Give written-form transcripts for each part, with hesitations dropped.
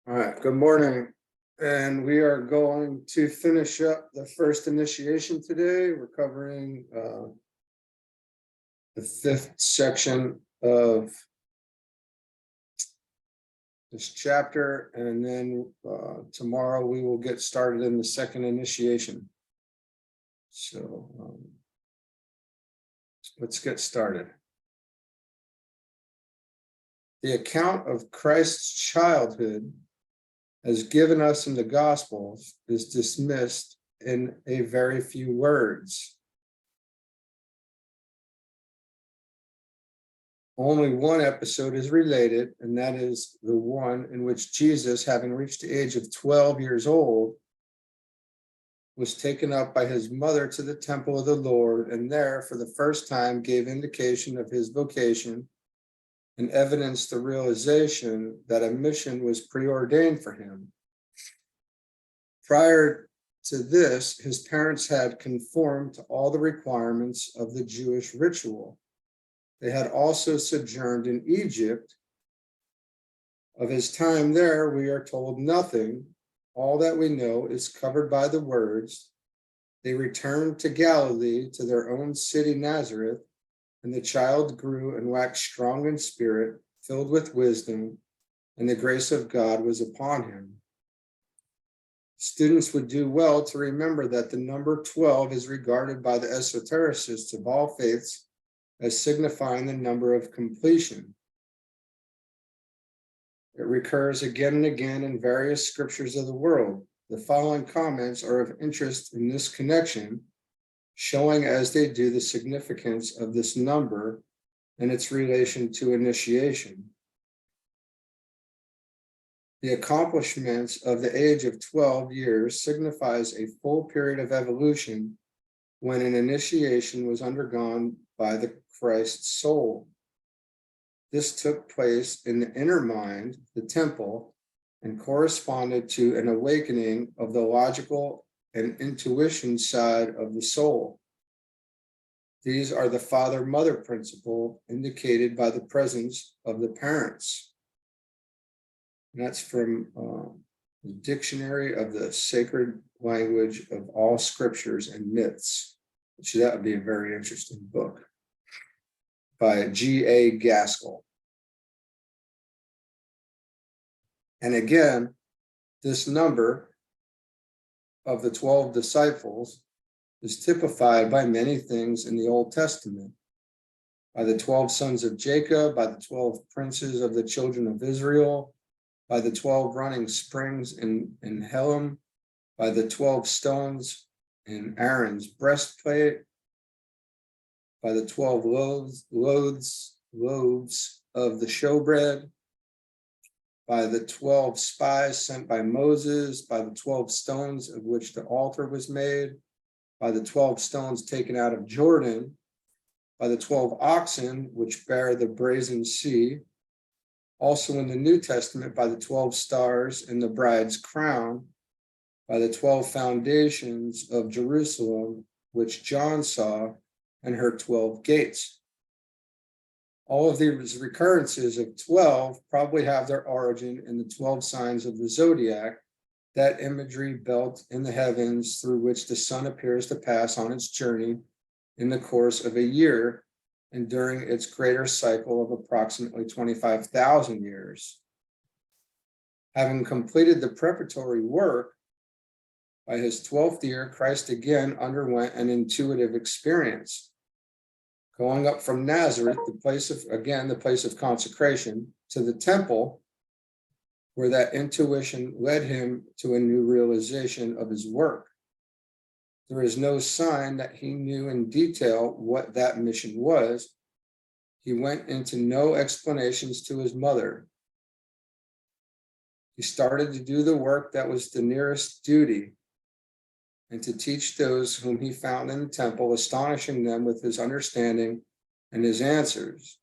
All right, good morning. And we are going to finish up the first initiation today. We're covering the fifth section of this chapter, and then tomorrow we will get started in the second initiation. So let's get started. The account of Christ's childhood as given us in the Gospels is dismissed in a very few words. Only one episode is related, and that is the one in which Jesus, having reached the age of 12 years old, was taken up by his mother to the temple of the Lord, and there for the first time gave indication of his vocation and evidenced the realization that a mission was preordained for him. Prior to this, his parents had conformed to all the requirements of the Jewish ritual. They had also sojourned in Egypt. Of his time there, we are told nothing. All that we know is covered by the words, "They returned to Galilee, to their own city Nazareth, and the child grew and waxed strong in spirit, filled with wisdom, and the grace of God was upon him." Students would do well to remember that the number 12 is regarded by the esotericists of all faiths as signifying the number of completion. It recurs again and again in various scriptures of the world. The following comments are of interest in this connection, showing as they do the significance of this number and its relation to initiation. The accomplishments of the age of 12 years signifies a full period of evolution when an initiation was undergone by the Christ's soul. This took place in the inner mind, the temple, and corresponded to an awakening of the logical and intuition side of the soul. These are the father-mother principle indicated by the presence of the parents. And that's from the Dictionary of the Sacred Language of All Scriptures and Myths, which that would be a very interesting book, by G.A. Gaskell. And again, this number of the 12 disciples is typified by many things in the Old Testament, by the 12 sons of Jacob, by the 12 princes of the children of Israel, by the 12 running springs in Helam, by the 12 stones in Aaron's breastplate, by the 12 loaves of the showbread, by the 12 spies sent by Moses, by the 12 stones of which the altar was made, by the 12 stones taken out of Jordan, by the 12 oxen which bear the brazen sea, also in the New Testament by the 12 stars in the bride's crown, by the 12 foundations of Jerusalem which John saw, and her 12 gates. All of these recurrences of 12 probably have their origin in the 12 signs of the zodiac, that imagery belt in the heavens through which the sun appears to pass on its journey in the course of a year and during its greater cycle of approximately 25,000 years. Having completed the preparatory work, by his 12th year, Christ again underwent an intuitive experience. Going up from Nazareth, the place of consecration, to the temple, where that intuition led him to a new realization of his work. There is no sign that he knew in detail what that mission was. He went into no explanations to his mother. He started to do the work that was the nearest duty, and to teach those whom he found in the temple, astonishing them with his understanding and his answers.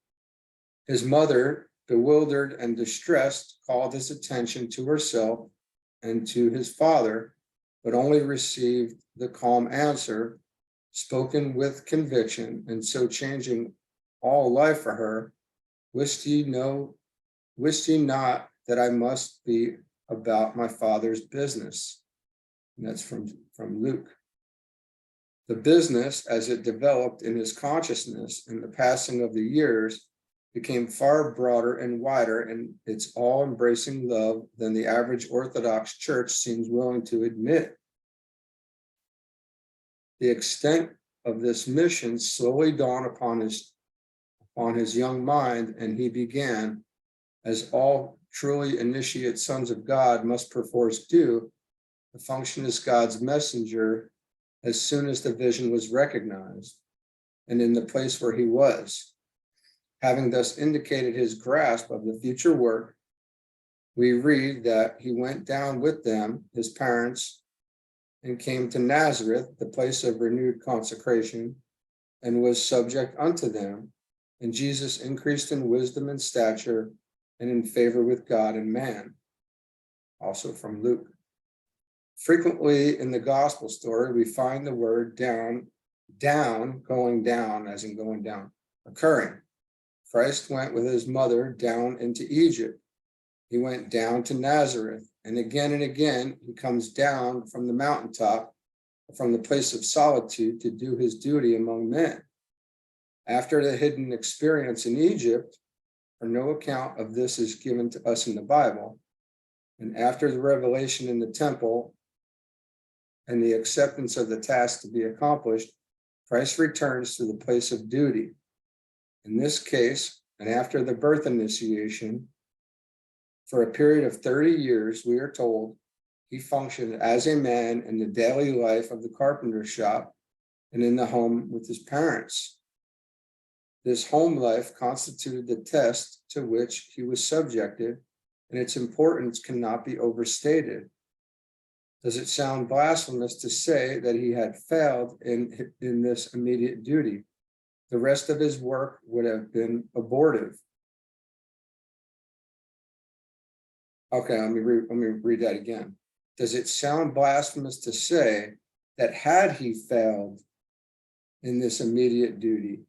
His mother, bewildered and distressed, called his attention to herself and to his father, but only received the calm answer, spoken with conviction, and so changing all life for her, wist ye not that I must be about my Father's business. And that's from Luke. The business, as it developed in his consciousness in the passing of the years, became far broader and wider in its all-embracing love than the average Orthodox church seems willing to admit. The extent of this mission slowly dawned upon his young mind, and he began, as all truly initiate sons of God must perforce do, to function as God's messenger as soon as the vision was recognized, and in the place where he was. Having thus indicated his grasp of the future work, we read that he went down with them, his parents, and came to Nazareth, the place of renewed consecration, and was subject unto them. And Jesus increased in wisdom and stature and in favor with God and man. Also from Luke. Frequently in the gospel story, we find the word down, going down, as in going down, occurring. Christ went with his mother down into Egypt. He went down to Nazareth, and again he comes down from the mountaintop, from the place of solitude, to do his duty among men. After the hidden experience in Egypt, for no account of this is given to us in the Bible, and after the revelation in the temple and the acceptance of the task to be accomplished, Christ returns to the place of duty. In this case, and after the birth initiation, for a period of 30 years, we are told, he functioned as a man in the daily life of the carpenter shop and in the home with his parents. This home life constituted the test to which he was subjected, and its importance cannot be overstated. Does it sound blasphemous to say that he had failed in this immediate duty? The rest of his work would have been abortive. Okay, let me read that again. Does it sound blasphemous to say that had he failed in this immediate duty,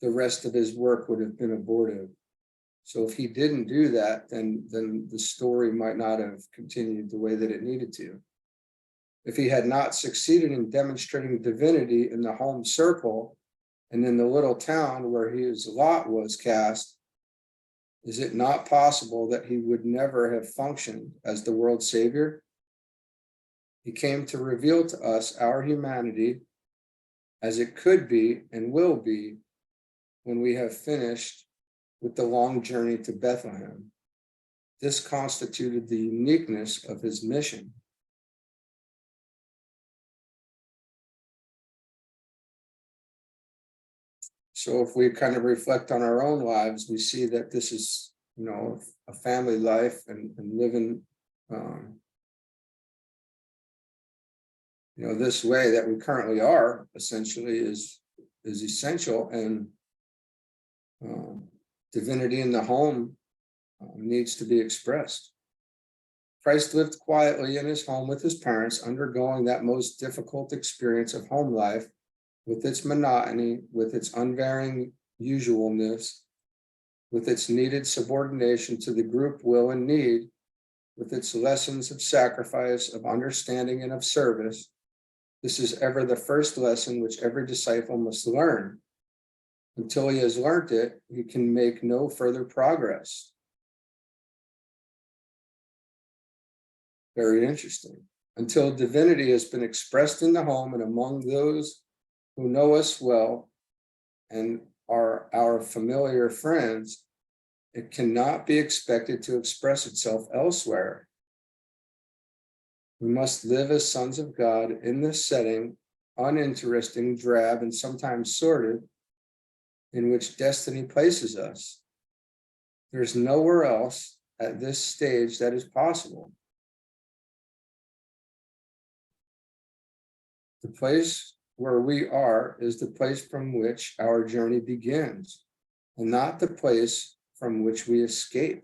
the rest of his work would have been abortive? So if he didn't do that, then the story might not have continued the way that it needed to. If he had not succeeded in demonstrating divinity in the home circle and in the little town where his lot was cast, is it not possible that he would never have functioned as the world's savior? He came to reveal to us our humanity as it could be and will be when we have finished with the long journey to Bethlehem. This constituted the uniqueness of his mission. So if we kind of reflect on our own lives, we see that this is, a family life and living, this way that we currently are essentially is essential, and divinity in the home needs to be expressed. Christ lived quietly in his home with his parents, undergoing that most difficult experience of home life, with its monotony, with its unvarying usualness, with its needed subordination to the group will and need, with its lessons of sacrifice, of understanding, and of service. This is ever the first lesson which every disciple must learn. Until he has learned it, he can make no further progress. Very interesting. Until divinity has been expressed in the home and among those who know us well and are our familiar friends, it cannot be expected to express itself elsewhere. We must live as sons of God in this setting, uninteresting, drab, and sometimes sordid, in which destiny places us. There's nowhere else at this stage that is possible. The place where we are is the place from which our journey begins, and not the place from which we escape.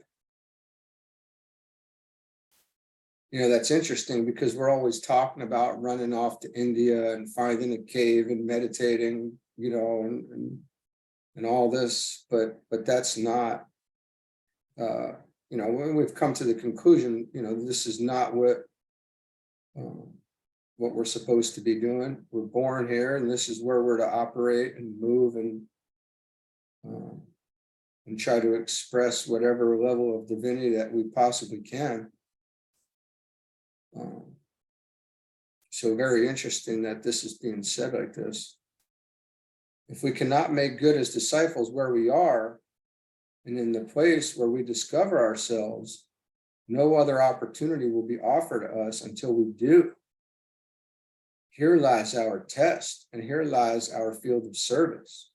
That's interesting because we're always talking about running off to India and finding a cave and meditating, and all this, but that's not when we've come to the conclusion, this is not what we're supposed to be doing. We're born here, and this is where we're to operate and move and try to express whatever level of divinity that we possibly can. So very interesting that this is being said like this. If we cannot make good as disciples where we are, and in the place where we discover ourselves, no other opportunity will be offered to us until we do. Here lies our test, and here lies our field of service.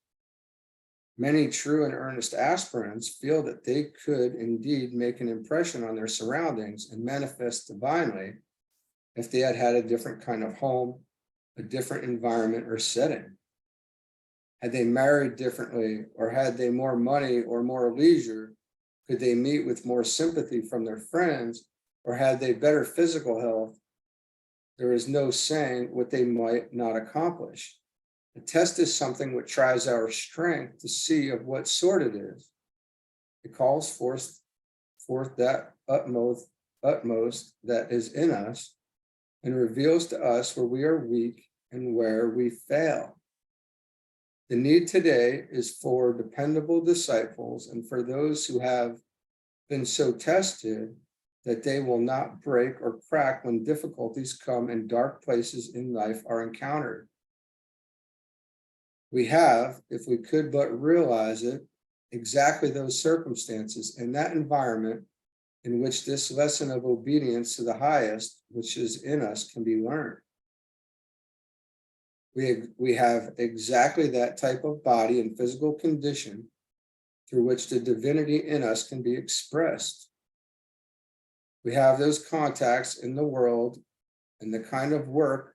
Many true and earnest aspirants feel that they could indeed make an impression on their surroundings and manifest divinely if they had had a different kind of home, a different environment or setting. Had they married differently, or had they more money or more leisure, could they meet with more sympathy from their friends, or had they better physical health? There is no saying what they might not accomplish. The test is something which tries our strength to see of what sort it is. It calls forth that utmost that is in us, and reveals to us where we are weak and where we fail. The need today is for dependable disciples and for those who have been so tested that they will not break or crack when difficulties come and dark places in life are encountered. We have, if we could but realize it, exactly those circumstances and that environment in which this lesson of obedience to the highest, which is in us, can be learned. We have exactly that type of body and physical condition through which the divinity in us can be expressed. We have those contacts in the world and the kind of work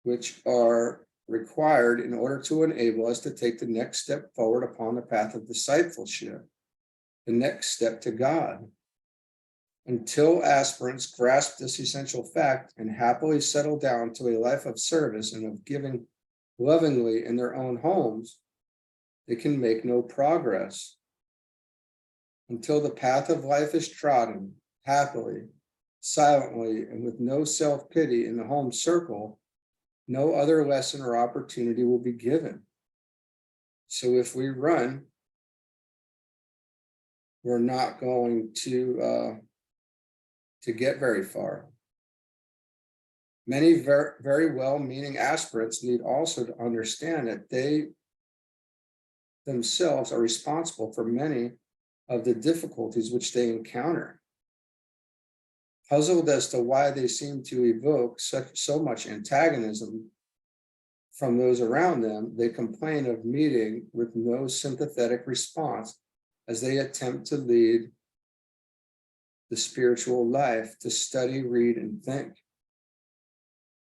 which are required in order to enable us to take the next step forward upon the path of discipleship, the next step to God. Until aspirants grasp this essential fact and happily settle down to a life of service and of giving lovingly in their own homes, they can make no progress. Until the path of life is trodden happily, silently, and with no self-pity in the home circle, no other lesson or opportunity will be given. So if we run, we're not going to get very far. Many very well-meaning aspirants need also to understand that they themselves are responsible for many of the difficulties which they encounter. Puzzled as to why they seem to evoke so much antagonism from those around them, they complain of meeting with no sympathetic response as they attempt to lead the spiritual life, to study, read, and think.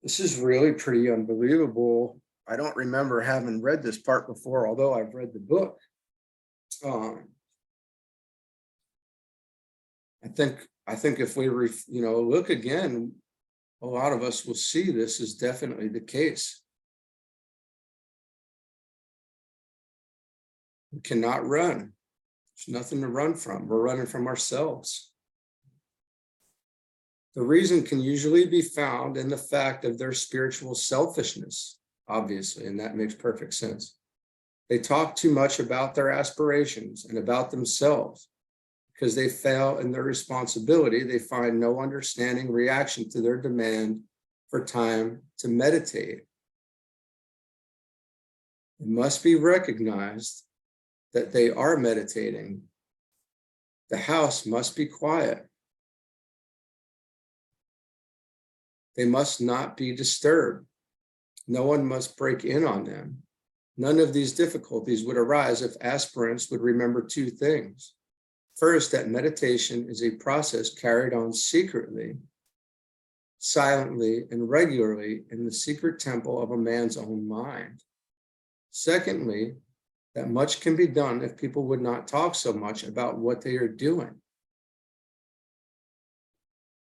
This is really pretty unbelievable. I don't remember having read this part before, although I've read the book. I think if we look again, a lot of us will see this is definitely the case. We cannot run. There's nothing to run from. We're running from ourselves. The reason can usually be found in the fact of their spiritual selfishness, obviously, and that makes perfect sense. They talk too much about their aspirations and about themselves. Because they fail in their responsibility, they find no understanding reaction to their demand for time to meditate. It must be recognized that they are meditating. The house must be quiet. They must not be disturbed. No one must break in on them. None of these difficulties would arise if aspirants would remember two things. First, that meditation is a process carried on secretly, silently, and regularly in the secret temple of a man's own mind. Secondly, that much can be done if people would not talk so much about what they are doing.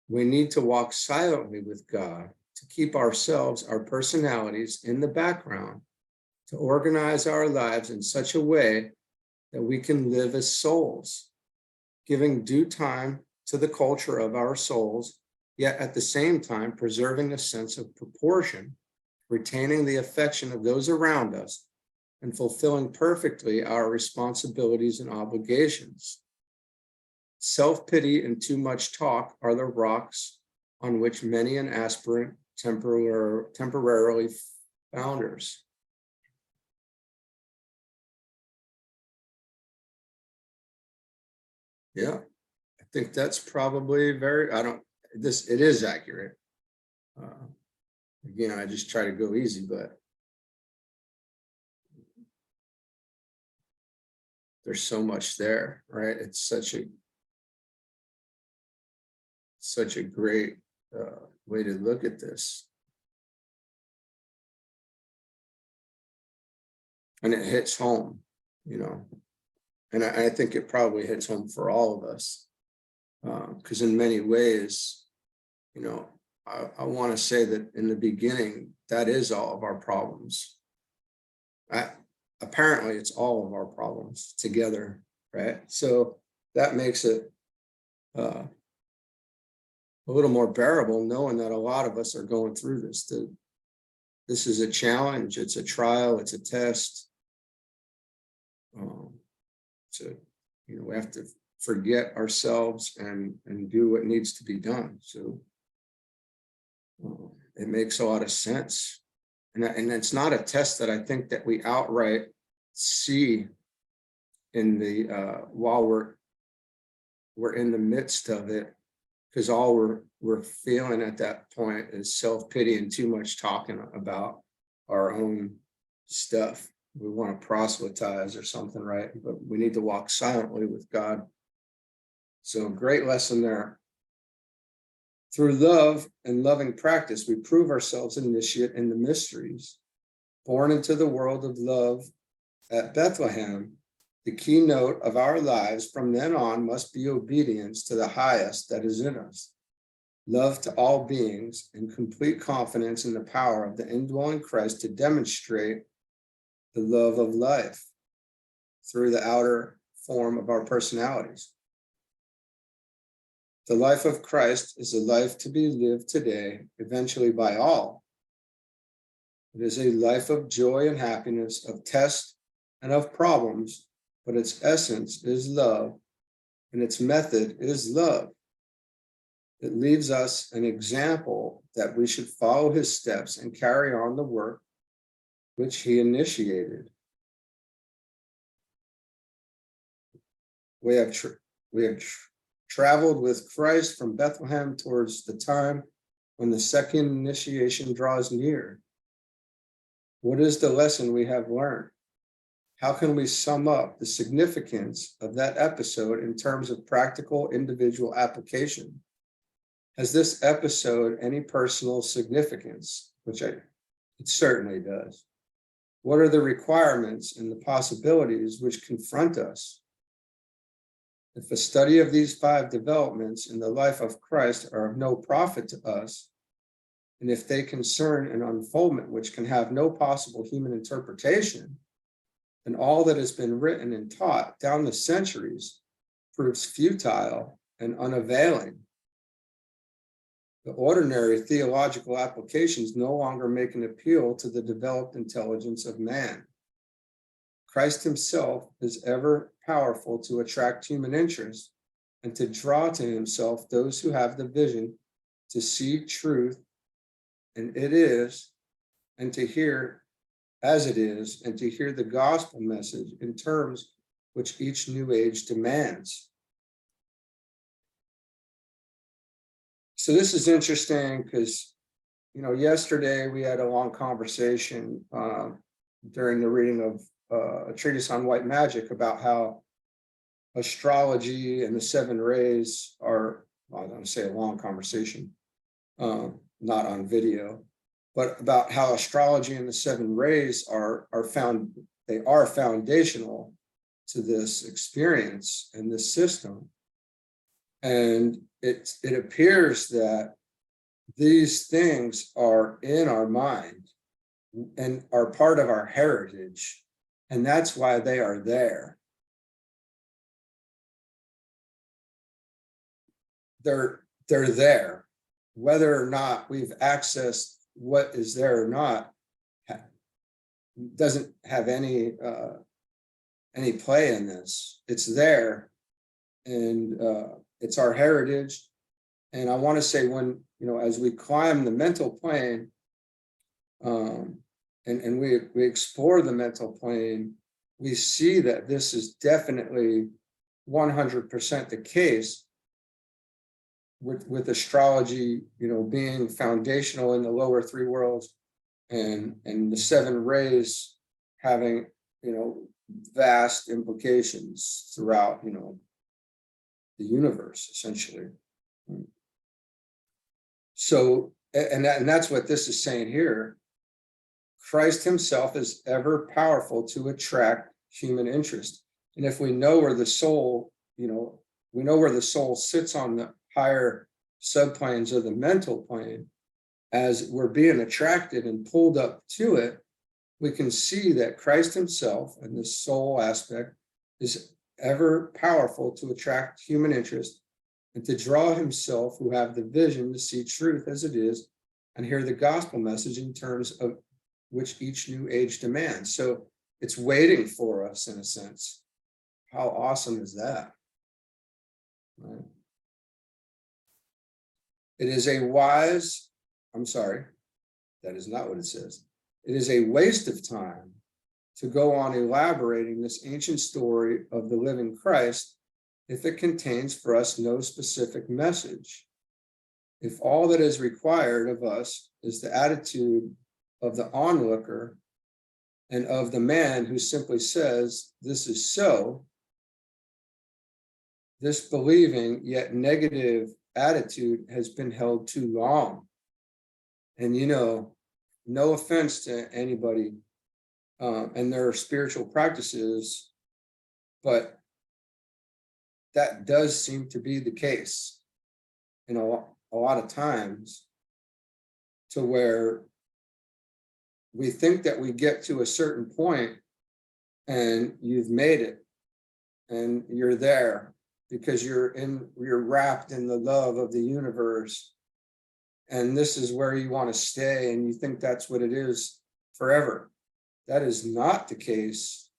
We need to walk silently with God, to keep ourselves, our personalities in the background, to organize our lives in such a way that we can live as souls. giving due time to the culture of our souls, yet at the same time preserving a sense of proportion, retaining the affection of those around us, and fulfilling perfectly our responsibilities and obligations. Self-pity and too much talk are the rocks on which many an aspirant temporarily founders. Yeah, I think that's probably it is accurate. Again, I just try to go easy, but there's so much there, right? It's such a great way to look at this. And it hits home, and I think it probably hits home for all of us. Because in many ways, I want to say that in the beginning, that is all of our problems. Apparently, it's all of our problems together, right? So that makes it a little more bearable, knowing that a lot of us are going through this. This is a challenge, it's a trial, it's a test. So, we have to forget ourselves and do what needs to be done. So it makes a lot of sense. And it's not a test that I think that we outright see in the while we're in the midst of it, because all we're feeling at that point is self-pity and too much talking about our own stuff. We want to proselytize or something, right? But we need to walk silently with God. So great lesson there. Through love and loving practice, we prove ourselves initiate in the mysteries. Born into the world of love at Bethlehem, the keynote of our lives from then on must be obedience to the highest that is in us. Love to all beings and complete confidence in the power of the indwelling Christ to demonstrate the love of life through the outer form of our personalities. The life of Christ is a life to be lived today, eventually by all. It is a life of joy and happiness, of tests and of problems, but its essence is love, and its method is love. It leaves us an example that we should follow his steps and carry on the work which he initiated. We have traveled with Christ from Bethlehem towards the time when the second initiation draws near. What is the lesson we have learned? How can we sum up the significance of that episode in terms of practical individual application? Has this episode any personal significance? It certainly does. What are the requirements and the possibilities which confront us? If a study of these 5 developments in the life of Christ are of no profit to us, and if they concern an unfoldment which can have no possible human interpretation, then all that has been written and taught down the centuries proves futile and unavailing. The ordinary theological applications no longer make an appeal to the developed intelligence of man. Christ himself is ever powerful to attract human interest and to draw to himself those who have the vision to see truth and it is, and to hear as it is, and to hear the gospel message in terms which each new age demands. So this is interesting because, yesterday we had a long conversation during the reading of a treatise on white magic about how astrology and the 7 rays are, well, I don't say a long conversation, not on video, but about how astrology and the 7 rays are foundational to this experience and this system. And it appears that these things are in our mind and are part of our heritage, and that's why they are there. they're there. Whether or not we've accessed what is there or not doesn't have any play in this. It's there, and it's our heritage. And I want to say, when as we climb the mental plane, and we explore the mental plane, we see that this is definitely 100% the case. With astrology, being foundational in the lower three worlds, and the seven rays having, vast implications throughout, the universe, essentially. So, and that's what this is saying here. Christ himself is ever powerful to attract human interest. And if we know where the soul, we know where the soul sits on the higher subplanes of the mental plane, as we're being attracted and pulled up to it, we can see that Christ himself and the soul aspect is ever powerful to attract human interest and to draw himself who have the vision to see truth as it is and hear the gospel message in terms of which each new age demands. So it's waiting for us, in a sense. How awesome is that? Right? It is a wise, I'm sorry, that is not what it says. It is a waste of time to go on elaborating this ancient story of the living Christ if it contains for us no specific message. If all that is required of us is the attitude of the onlooker and of the man who simply says, "This is so," this believing yet negative attitude has been held too long. And no offense to anybody and their spiritual practices, but that does seem to be the case a lot of times, to where we think that we get to a certain point and you've made it and you're there because you're wrapped in the love of the universe, and this is where you want to stay, and you think that's what it is forever. That is not the case.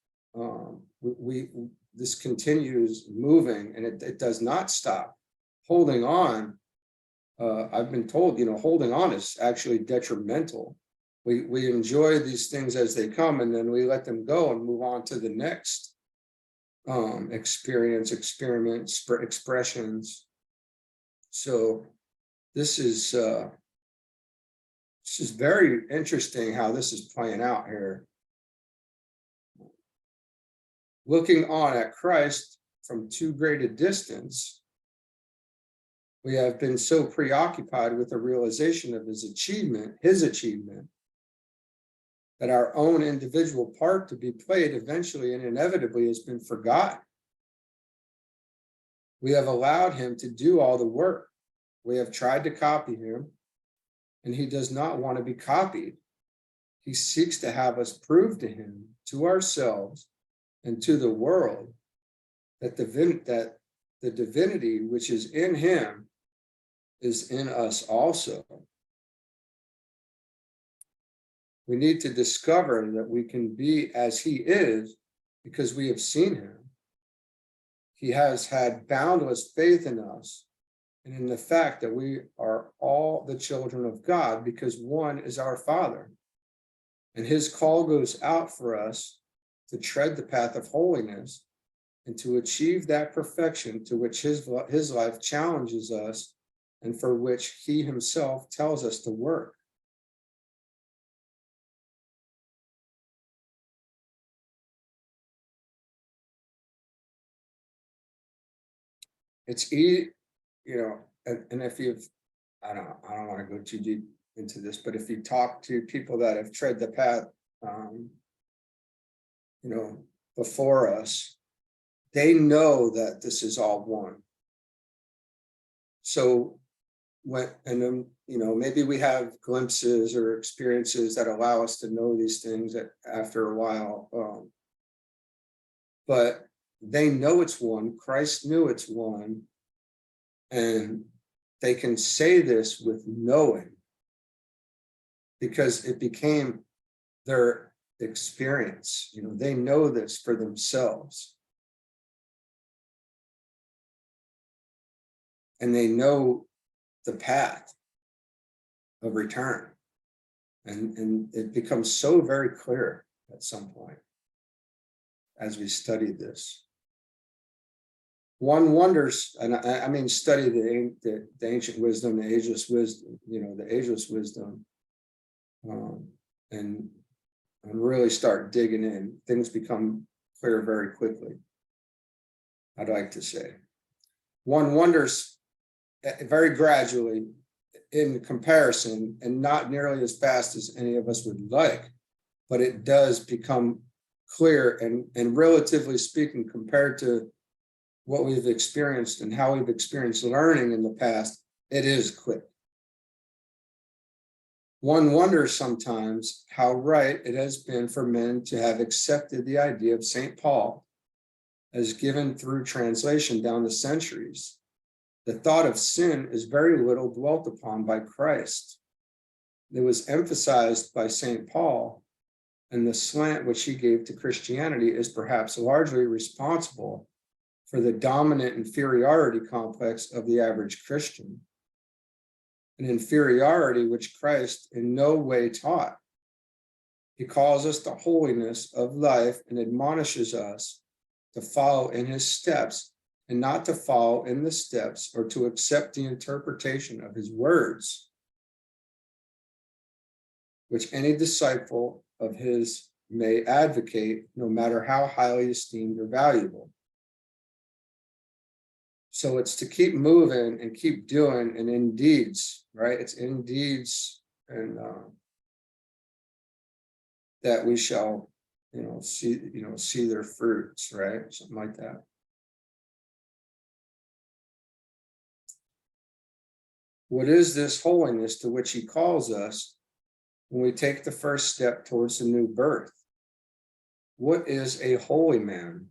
This continues moving, and it does not stop. Holding on, I've been told, holding on is actually detrimental. We enjoy these things as they come, and then we let them go and move on to the next experience, experiments, expressions. So this is very interesting how this is playing out here. Looking on at Christ from too great a distance, we have been so preoccupied with the realization of his achievement, that our own individual part to be played eventually and inevitably has been forgotten. We have allowed him to do all the work. We have tried to copy him, and he does not want to be copied. He seeks to have us prove to him, to ourselves, and to the world that the divinity which is in him is in us also. We need to discover that we can be as he is because we have seen him. He has had boundless faith in us and in the fact that we are all the children of God because one is our Father. And his call goes out for us to tread the path of holiness and to achieve that perfection to which his life challenges us and for which he himself tells us to work. It's easy, and if you've, I don't want to go too deep into this, but if you talk to people that have tread the path, before us, they know that this is all one. So maybe we have glimpses or experiences that allow us to know these things after a while, but they know it's one. Christ knew it's one, and they can say this with knowing, because it became their experience. They know this for themselves. And they know the path of return. And it becomes so very clear at some point as we study this. One wonders, and I mean, study the ancient wisdom, the ageless wisdom, and really start digging in. Things become clear very quickly, I'd like to say. One wonders very gradually in comparison, and not nearly as fast as any of us would like, but it does become clear, and relatively speaking, compared to what we've experienced and how we've experienced learning in the past, it is quick. One wonders sometimes how right it has been for men to have accepted the idea of St. Paul as given through translation down the centuries. The thought of sin is very little dwelt upon by Christ. It was emphasized by St. Paul, and the slant which he gave to Christianity is perhaps largely responsible for the dominant inferiority complex of the average Christian, an inferiority which Christ in no way taught. He calls us to holiness of life and admonishes us to follow in his steps, and not to follow in the steps or to accept the interpretation of his words, which any disciple of his may advocate, no matter how highly esteemed or valuable. So it's to keep moving and keep doing, and in deeds, right? It's in deeds, and that we shall, see their fruits, right? Something like that. What is this holiness to which he calls us when we take the first step towards the new birth? What is a holy man?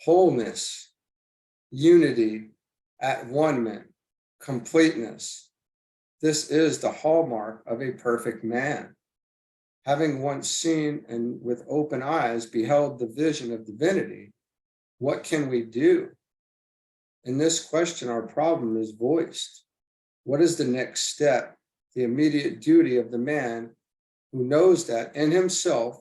Wholeness, unity, at one-ment, completeness. This is the hallmark of a perfect man. Having once seen and with open eyes beheld the vision of divinity, what can we do? In this question, our problem is voiced. What is the next step, the immediate duty of the man who knows that in himself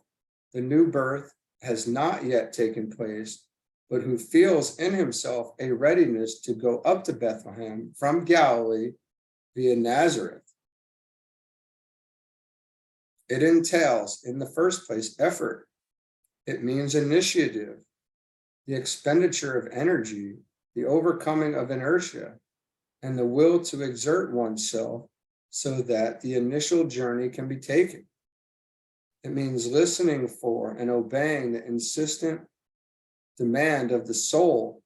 the new birth has not yet taken place, but who feels in himself a readiness to go up to Bethlehem from Galilee via Nazareth? It entails, in the first place, effort. It means initiative, the expenditure of energy, the overcoming of inertia, and the will to exert oneself so that the initial journey can be taken. It means listening for and obeying the insistent demand of the soul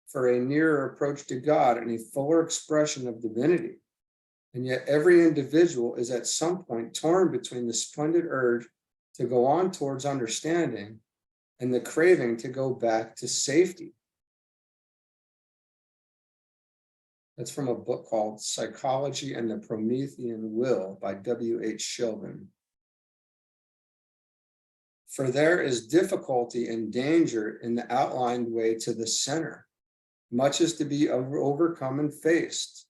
for a nearer approach to God and a fuller expression of divinity. And yet every individual is at some point torn between the splendid urge to go on towards understanding and the craving to go back to safety. That's from a book called Psychology and the Promethean Will by W.H. Shelvin. For there is difficulty and danger in the outlined way to the center. Much is to be overcome and faced.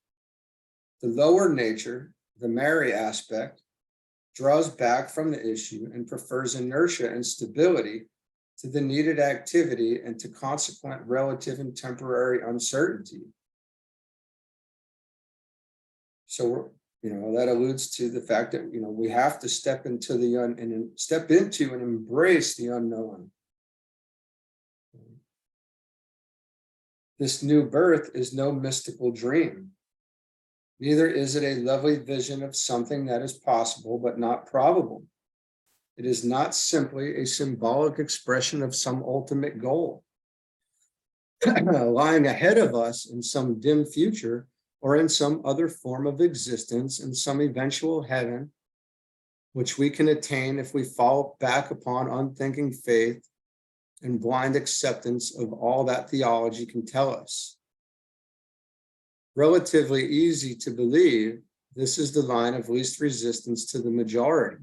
The lower nature, the merry aspect, draws back from the issue and prefers inertia and stability to the needed activity and to consequent relative and temporary uncertainty. So, that alludes to the fact that, we have to step into and embrace the unknown. This new birth is no mystical dream. Neither is it a lovely vision of something that is possible but not probable. It is not simply a symbolic expression of some ultimate goal lying ahead of us in some dim future, or in some other form of existence, in some eventual heaven, which we can attain if we fall back upon unthinking faith and blind acceptance of all that theology can tell us. relatively easy to believe, this is the line of least resistance to the majority.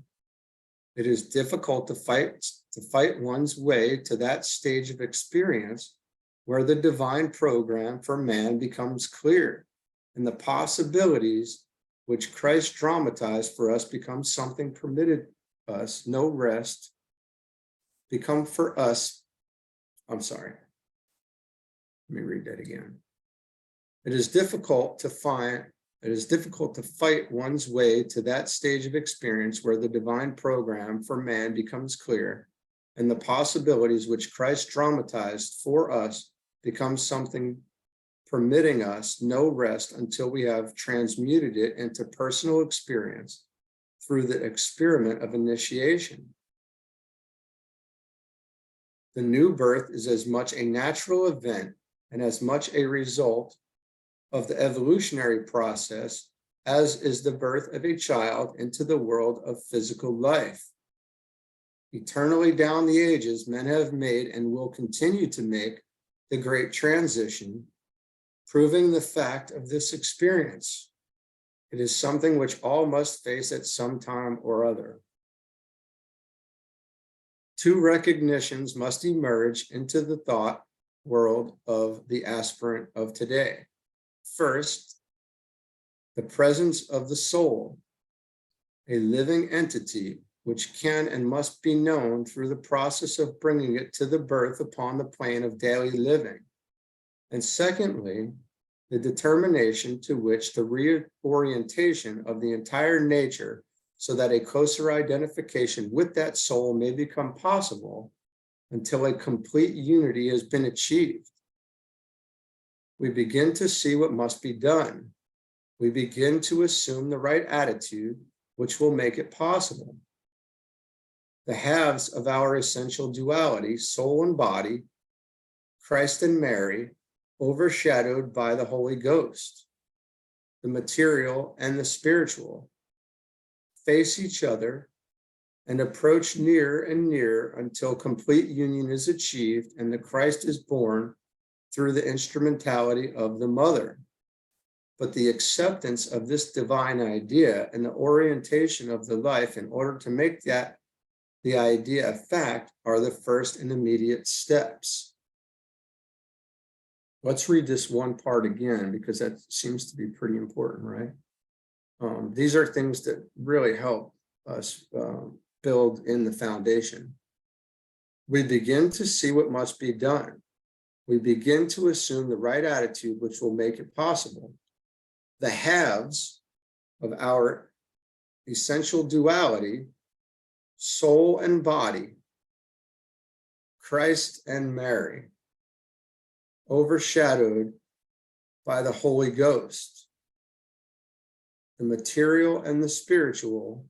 It is difficult to fight one's way to that stage of experience where the divine program for man becomes clear and the possibilities which Christ dramatized for us become something permitted us, no rest, become for us. I'm sorry. Let me read that again. It is difficult to fight one's way to that stage of experience where the divine program for man becomes clear and the possibilities which Christ dramatized for us become something permitting us no rest until we have transmuted it into personal experience through the experiment of initiation. The new birth is as much a natural event and as much a result of the evolutionary process as is the birth of a child into the world of physical life. Eternally down the ages, men have made and will continue to make the great transition, proving the fact of this experience. It is something which all must face at some time or other. Two recognitions must emerge into the thought world of the aspirant of today. First, the presence of the soul, a living entity which can and must be known through the process of bringing it to the birth upon the plane of daily living. And secondly, the determination to which the reorientation of the entire nature so that a closer identification with that soul may become possible until a complete unity has been achieved. We begin to see what must be done. We begin to assume the right attitude, which will make it possible. The halves of our essential duality, soul and body, Christ and Mary, overshadowed by the Holy Ghost, the material and the spiritual, face each other and approach nearer and nearer until complete union is achieved and the Christ is born through the instrumentality of the mother. But the acceptance of this divine idea and the orientation of the life in order to make that the idea a fact are the first and immediate steps. Let's read this one part again because that seems to be pretty important, right? These are things that really help us build in the foundation. We begin to see what must be done. We begin to assume the right attitude, which will make it possible. The halves of our essential duality, soul and body, Christ and Mary, overshadowed by the Holy Ghost, the material and the spiritual,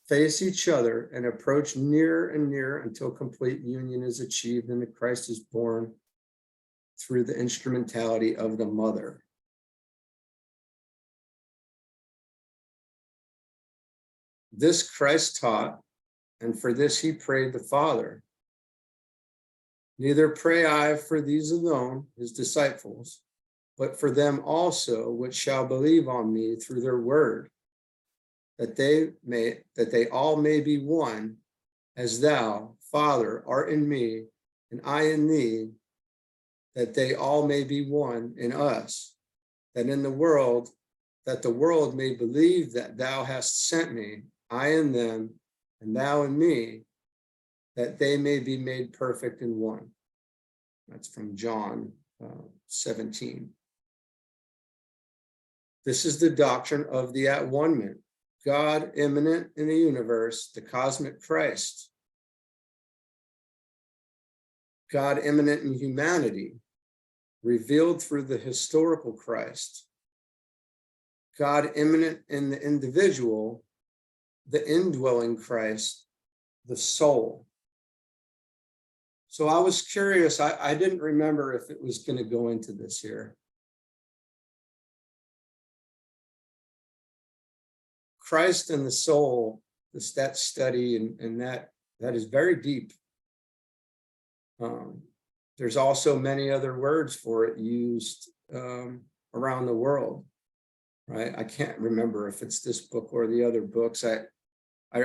face each other and approach nearer and nearer until complete union is achieved and the Christ is born through the instrumentality of the mother. This Christ taught, and for this he prayed the Father. Neither pray I for these alone, his disciples, but for them also which shall believe on me through their word, that they all may be one, as thou, Father, art in me, and I in thee, that they all may be one in us, that the world may believe that thou hast sent me, I in them, and thou in me, that they may be made perfect in one. That's from John 17. This is the doctrine of the at-one-ment, God immanent in the universe, the cosmic Christ. God immanent in humanity, revealed through the historical Christ. God immanent in the individual, the indwelling Christ, the soul. So I was curious, I didn't remember if it was going to go into this here. Christ and the soul, that study, and that is very deep. There's also many other words for it used around the world, right? I can't remember if it's this book or the other books. I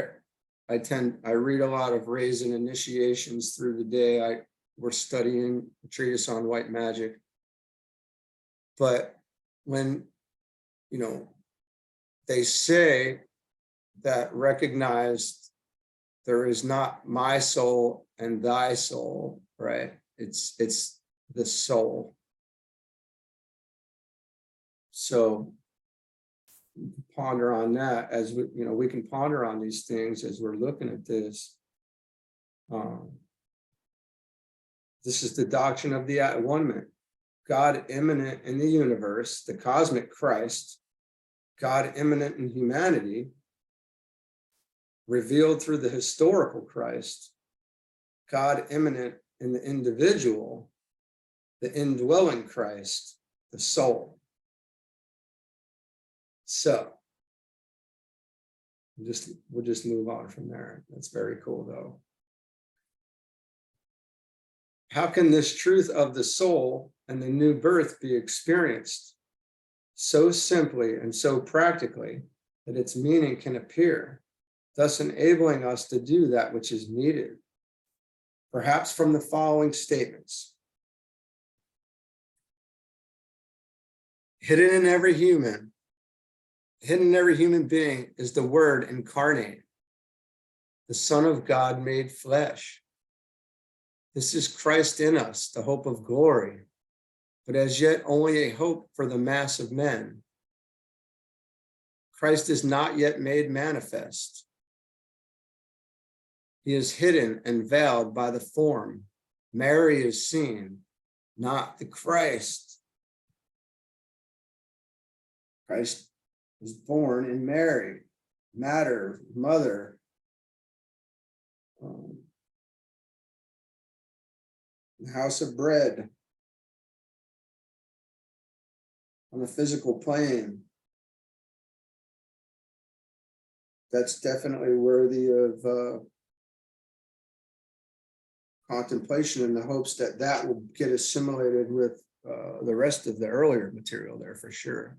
read a lot of rays and initiations through the day. We're studying a treatise on white magic. But when, they say that recognize there is not my soul and thy soul, right? It's the soul. So ponder on that as we can ponder on these things as we're looking at this. This is the doctrine of the at-one-ment. God immanent in the universe, the cosmic Christ, God immanent in humanity, revealed through the historical Christ, God immanent in the individual, the indwelling Christ, the soul. So we'll just move on from there. That's very cool, though. How can this truth of the soul and the new birth be experienced so simply and so practically that its meaning can appear, thus enabling us to do that which is needed? Perhaps from the following statements. Hidden in every human being is the Word incarnate, the Son of God made flesh. This is Christ in us, the hope of glory, but as yet only a hope for the mass of men. Christ is not yet made manifest. He is hidden and veiled by the form. Mary is seen, not the Christ. Christ was born in Mary, matter, mother. The house of bread on the physical plane. That's definitely worthy of contemplation, in the hopes that that will get assimilated with the rest of the earlier material there for sure.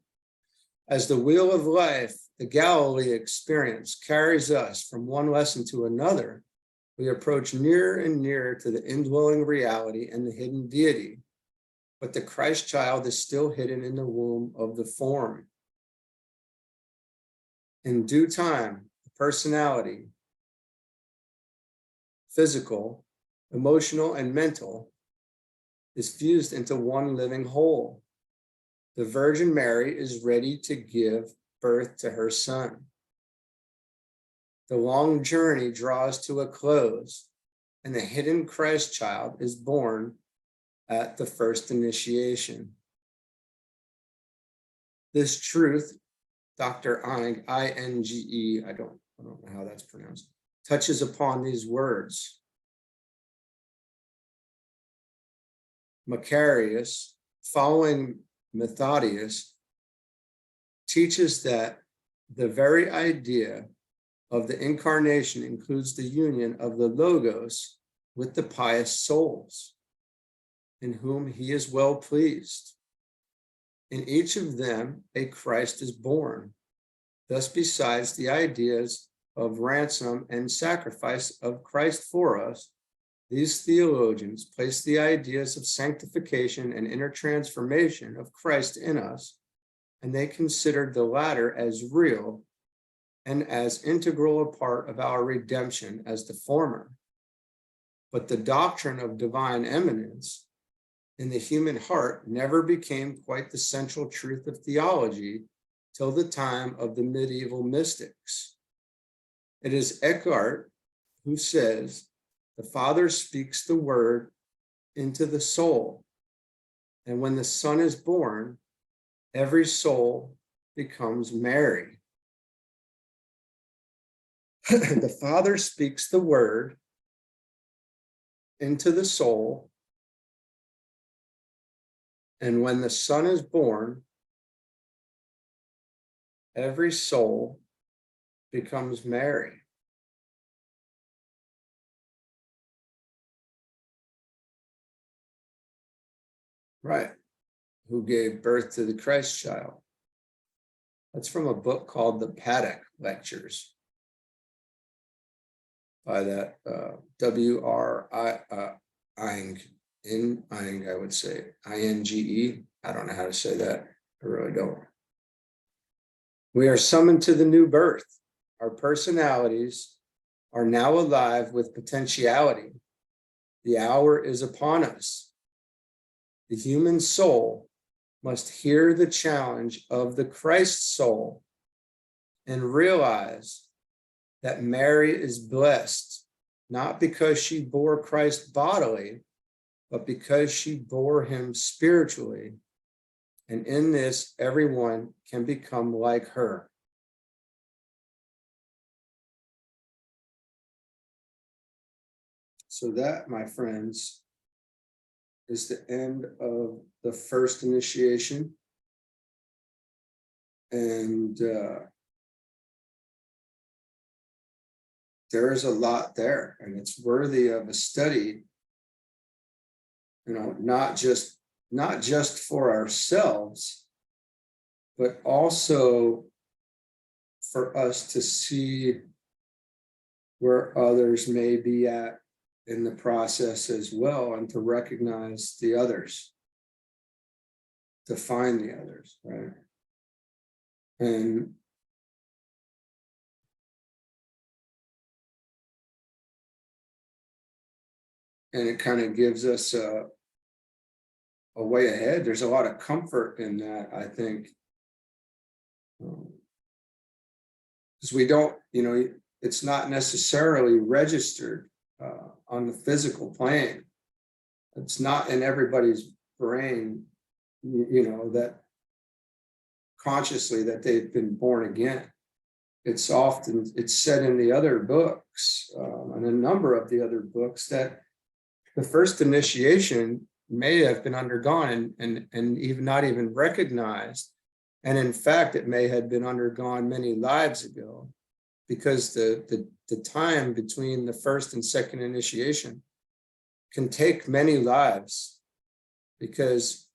As the wheel of life, the Galilee experience carries us from one lesson to another, we approach nearer and nearer to the indwelling reality and the hidden deity. But the Christ child is still hidden in the womb of the form. In due time, the personality, physical, emotional, and mental, is fused into one living whole. The Virgin Mary is ready to give birth to her Son. The long journey draws to a close, and the hidden Christ child is born at the first initiation. This truth, Dr. Inge, I-N-G-E, I don't know how that's pronounced, touches upon these words. Macarius, following Methodius, teaches that the very idea of the incarnation includes the union of the Logos with the pious souls, in whom he is well pleased. In each of them, a Christ is born. Thus, besides the ideas of ransom and sacrifice of Christ for us, these theologians place the ideas of sanctification and inner transformation of Christ in us, and they considered the latter as real and as integral a part of our redemption as the former. But the doctrine of divine immanence in the human heart never became quite the central truth of theology till the time of the medieval mystics. It is Eckhart who says, the Father speaks the word into the soul, and when the Son is born, every soul becomes Mary. The Father speaks the word into the soul, and when the Son is born, every soul becomes Mary. Right. who gave birth to the Christ child. That's from a book called The Paddock Lectures by that W.R. Inge, I would say, I-N-G-E. I don't know how to say that. I really don't. We are summoned to the new birth. Our personalities are now alive with potentiality. The hour is upon us. The human soul must hear the challenge of the Christ soul and realize that Mary is blessed, not because she bore Christ bodily, but because she bore him spiritually. And in this, everyone can become like her. So that, my friends, is the end of the first initiation. And there is a lot there, and it's worthy of a study, not just for ourselves, but also for us to see where others may be at in the process as well, and to recognize the others, to find the others, right? And it kind of gives us a way ahead. There's a lot of comfort in that, I think, because we don't, it's not necessarily registered on the physical plane. It's not in everybody's brain, that consciously that they've been born again. It's said in the other books, and a number of the other books, that the first initiation may have been undergone and even not even recognized. And in fact, it may have been undergone many lives ago, because the time between the first and second initiation can take many lives, because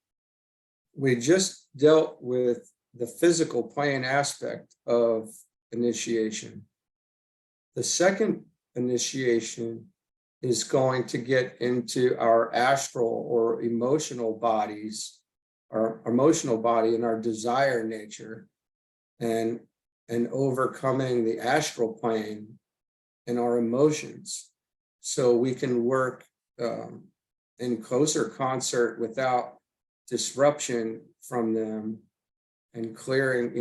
we just dealt with the physical plane aspect of initiation. The second initiation is going to get into our astral or emotional bodies, our emotional body and our desire nature, and overcoming the astral plane and our emotions, so we can work in closer concert without disruption from them, and clearing,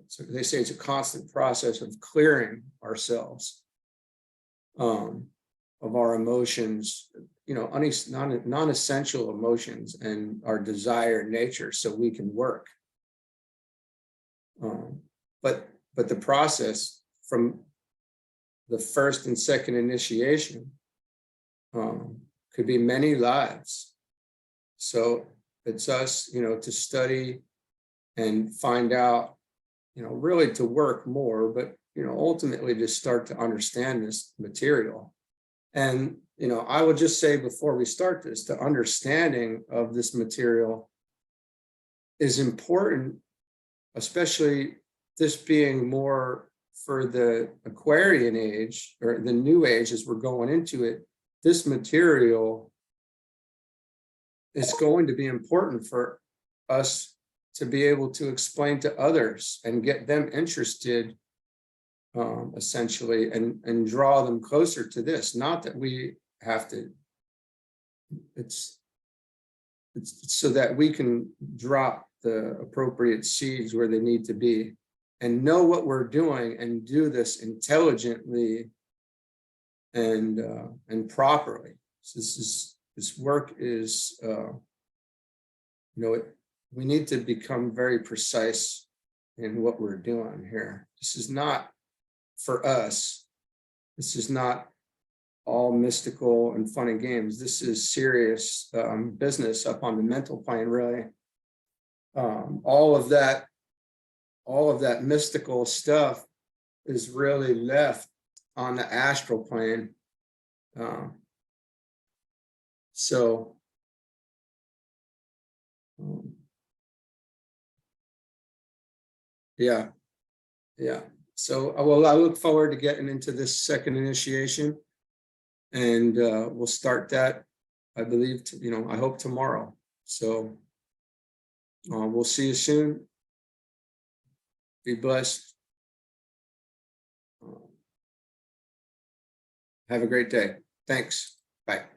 so they say it's a constant process of clearing ourselves of our emotions, non-essential emotions and our desired nature, so we can work. But the process from the first and second initiation could be many lives. So it's us, to study and find out, really to work more, but, ultimately to start to understand this material. And, I would just say before we start this, the understanding of this material is important, especially this being more for the Aquarian age, or the new age as we're going into it. This material is going to be important for us to be able to explain to others and get them interested, essentially, and draw them closer to this. Not that we have to, it's so that we can drop the appropriate seeds where they need to be, and know what we're doing, and do this intelligently and properly. So this work is, we need to become very precise in what we're doing here. This is not for us. This is not all mystical and fun and games. This is serious business up on the mental plane, really. All of that mystical stuff is really left on the astral plane. So Yeah, yeah. So, well, I look forward to getting into this second initiation, and we'll start that, I believe, I hope tomorrow. So we'll see you soon. Be blessed. Have a great day. Thanks. Bye.